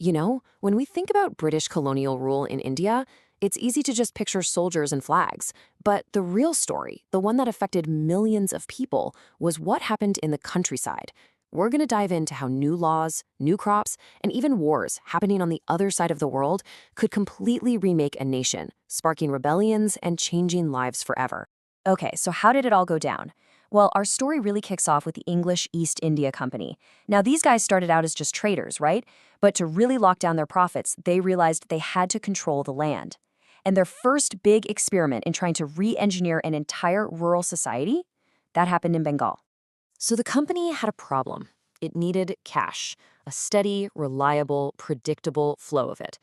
You know, when we think about British colonial rule in India, it's easy to just picture soldiers and flags. But the real story, the one that affected millions of people, was what happened in the countryside. We're going to dive into how new laws, new crops, and even wars happening on the other side of the world could completely remake a nation, sparking rebellions and changing lives forever. Okay, so how did it all go down? Well, our story really kicks off with the English East India Company. Now, these guys started out as just traders, right? But to really lock down their profits, they realized they had to control the land. And their first big experiment in trying to re-engineer an entire rural society, that happened in Bengal. So the company had a problem. It needed cash, a steady, reliable, predictable flow of it.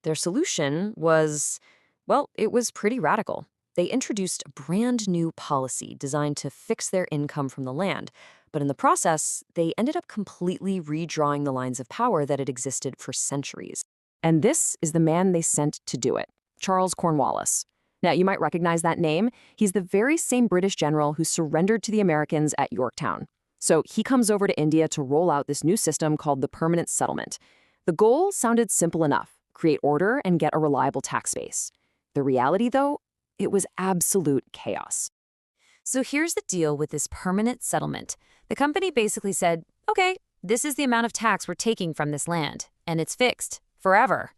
Their solution was, well, it was pretty radical. They introduced a brand new policy designed to fix their income from the land, but in the process, they ended up completely redrawing the lines of power that had existed for centuries. And this is the man they sent to do it, Charles Cornwallis. Now, you might recognize that name. He's the very same British general who surrendered to the Americans at Yorktown. So he comes over to India to roll out this new system called the permanent settlement. The goal sounded simple enough: create order and get a reliable tax base. The reality, though, it was absolute chaos. So here's the deal with this permanent settlement. The company basically said, okay, this is the amount of tax we're taking from this land, and it's fixed, forever.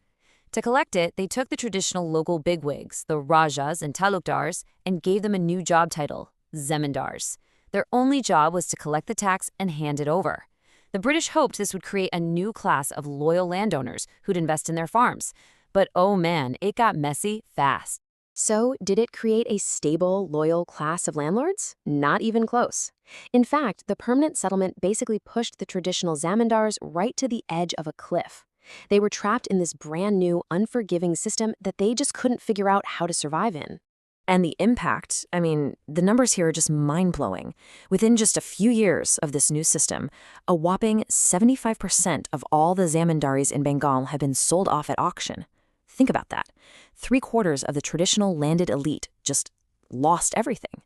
To collect it, they took the traditional local bigwigs, the Rajas and Talukdars, and gave them a new job title, Zamindars. Their only job was to collect the tax and hand it over. The British hoped this would create a new class of loyal landowners who'd invest in their farms. But oh man, it got messy fast. So, did it create a stable, loyal class of landlords? Not even close. In fact, the permanent settlement basically pushed the traditional zamindars right to the edge of a cliff. They were trapped in this brand new, unforgiving system that they just couldn't figure out how to survive in. And the impact, the numbers here are just mind-blowing. Within just a few years of this new system, a whopping 75% of all the zamindaris in Bengal have been sold off at auction. Think about that. 3/4 of the traditional landed elite just lost everything.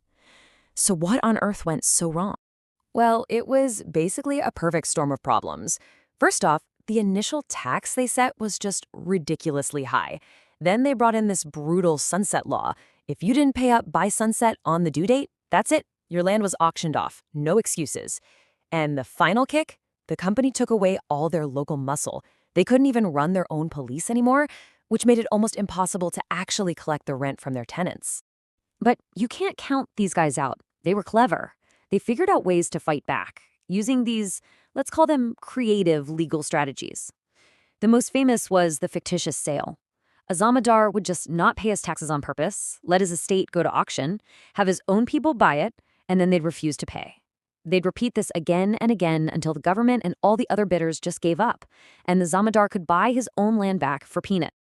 So what on earth went so wrong? Well, it was basically a perfect storm of problems. First off, the initial tax they set was just ridiculously high. Then they brought in this brutal sunset law. If you didn't pay up by sunset on the due date, that's it. Your land was auctioned off. No excuses. And the final kick? The company took away all their local muscle. They couldn't even run their own police anymore, which made it almost impossible to actually collect the rent from their tenants. But you can't count these guys out. They were clever. They figured out ways to fight back, using these, let's call them creative legal strategies. The most famous was the fictitious sale. A zamindar would just not pay his taxes on purpose, let his estate go to auction, have his own people buy it, and then they'd refuse to pay. They'd repeat this again and again until the government and all the other bidders just gave up, and the zamindar could buy his own land back for peanuts.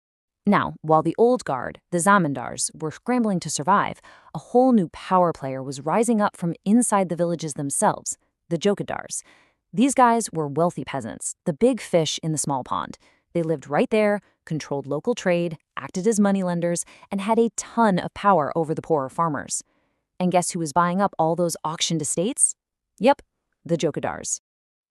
Now, while the old guard, the zamindars, were scrambling to survive, a whole new power player was rising up from inside the villages themselves, the Jotedars. These guys were wealthy peasants, the big fish in the small pond. They lived right there, controlled local trade, acted as moneylenders, and had a ton of power over the poorer farmers. And guess who was buying up all those auctioned estates? Yep, the Jotedars.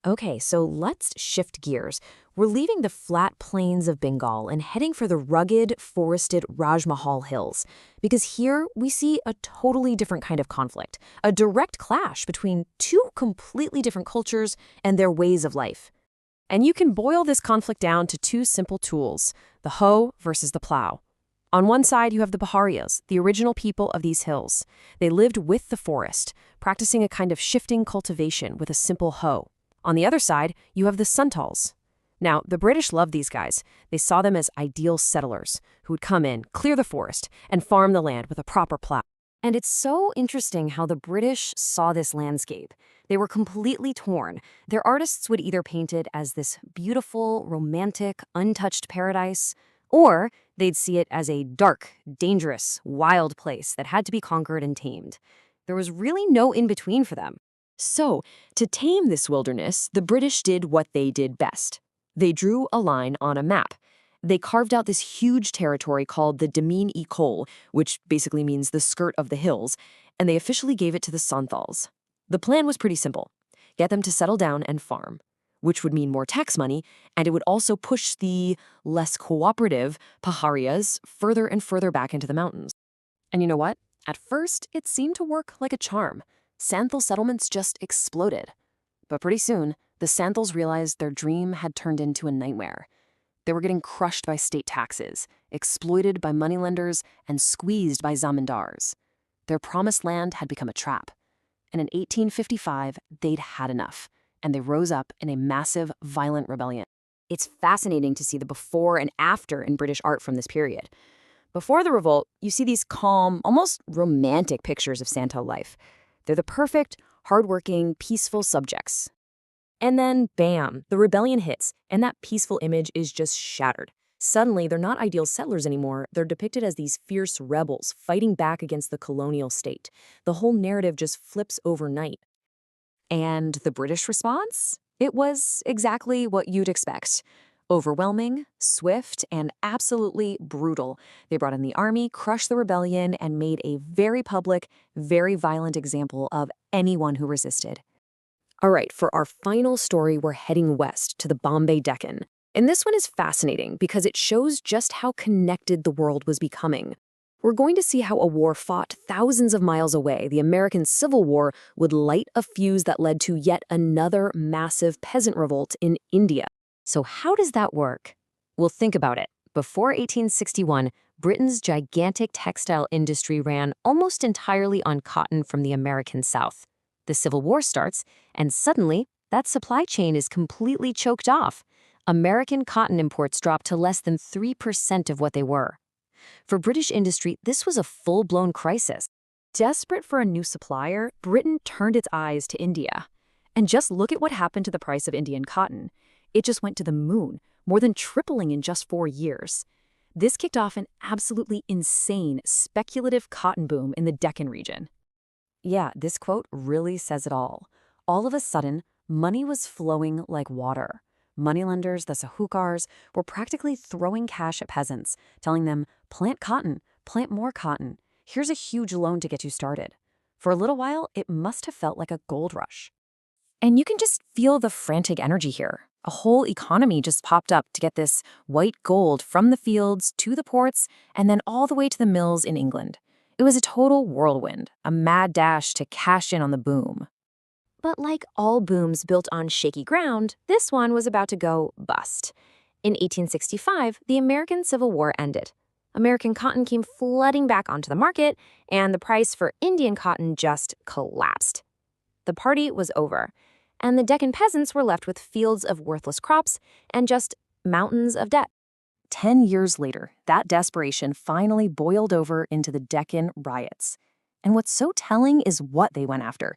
Okay, so let's shift gears. We're leaving the flat plains of Bengal and heading for the rugged, forested Rajmahal Hills, because here we see a totally different kind of conflict, a direct clash between two completely different cultures and their ways of life. And you can boil this conflict down to two simple tools: the hoe versus the plow. On one side, you have the Paharias, the original people of these hills. They lived with the forest, practicing a kind of shifting cultivation with a simple hoe. On the other side, you have the Santhals. Now, the British loved these guys. They saw them as ideal settlers who would come in, clear the forest, and farm the land with a proper plow. And it's so interesting how the British saw this landscape. They were completely torn. Their artists would either paint it as this beautiful, romantic, untouched paradise, or they'd see it as a dark, dangerous, wild place that had to be conquered and tamed. There was really no in-between for them. So, to tame this wilderness, the British did what they did best. They drew a line on a map. They carved out this huge territory called the Zamindari, which basically means the skirt of the hills, and they officially gave it to the Santhals. The plan was pretty simple: get them to settle down and farm. which would mean more tax money, and it would also push the less cooperative Paharias further and further back into the mountains. And you know what? At first, it seemed to work like a charm. Santhal settlements just exploded. But pretty soon, the Santhals realized their dream had turned into a nightmare. They were getting crushed by state taxes, exploited by moneylenders, and squeezed by Zamindars. Their promised land had become a trap. And in 1855, they'd had enough, and they rose up in a massive, violent rebellion. It's fascinating to see the before and after in British art from this period. Before the revolt, you see these calm, almost romantic pictures of Santhal life. They're the perfect, hardworking, peaceful subjects. And then, bam, the rebellion hits, and that peaceful image is just shattered. Suddenly, they're not ideal settlers anymore. They're depicted as these fierce rebels fighting back against the colonial state. The whole narrative just flips overnight. And the British response? It was exactly what you'd expect. Overwhelming, swift, and absolutely brutal. They brought in the army, crushed the rebellion, and made a very public, very violent example of anyone who resisted. All right, for our final story, we're heading west to the Bombay Deccan. And this one is fascinating because it shows just how connected the world was becoming. We're going to see how a war fought thousands of miles away, the American Civil War, would light a fuse that led to yet another massive peasant revolt in India. So how does that work? Well, think about it. Before 1861, Britain's gigantic textile industry ran almost entirely on cotton from the American South. The Civil War starts, and suddenly, that supply chain is completely choked off. American cotton imports dropped to less than 3% of what they were. For British industry, this was a full-blown crisis. Desperate for a new supplier, Britain turned its eyes to India. And just look at what happened to the price of Indian cotton. It just went to the moon, more than tripling in just 4 years. This kicked off an absolutely insane speculative cotton boom in the Deccan region. Yeah, this quote really says it all. All of a sudden, money was flowing like water. Moneylenders, the Sahukars, were practically throwing cash at peasants, telling them, plant cotton, plant more cotton. Here's a huge loan to get you started. For a little while, it must have felt like a gold rush. And you can just feel the frantic energy here. A whole economy just popped up to get this white gold from the fields to the ports and then all the way to the mills in England. It was a total whirlwind, a mad dash to cash in on the boom. But like all booms built on shaky ground, this one was about to go bust. In 1865, the American Civil War ended. American cotton came flooding back onto the market, and the price for Indian cotton just collapsed. The party was over, and the Deccan peasants were left with fields of worthless crops and just mountains of debt. 10 years later, that desperation finally boiled over into the Deccan riots. And what's so telling is what they went after.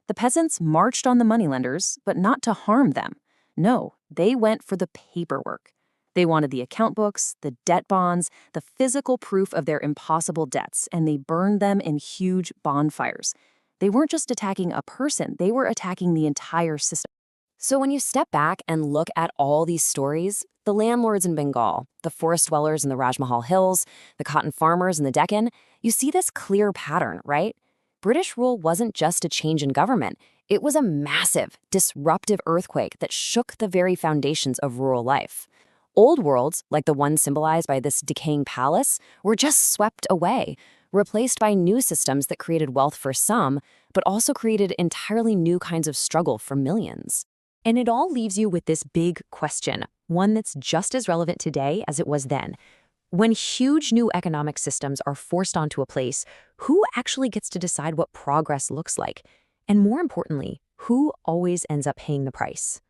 The peasants marched on the moneylenders, but not to harm them. No, they went for the paperwork. They wanted the account books, the debt bonds, the physical proof of their impossible debts, and they burned them in huge bonfires. They weren't just attacking a person, they were attacking the entire system. So when you step back and look at all these stories, the landlords in Bengal, the forest dwellers in the Rajmahal Hills, the cotton farmers in the Deccan, you see this clear pattern, right? British rule wasn't just a change in government. It was a massive, disruptive earthquake that shook the very foundations of rural life. Old worlds, like the one symbolized by this decaying palace, were just swept away, replaced by new systems that created wealth for some, but also created entirely new kinds of struggle for millions. And it all leaves you with this big question, one that's just as relevant today as it was then. When huge new economic systems are forced onto a place, who actually gets to decide what progress looks like? And more importantly, who always ends up paying the price?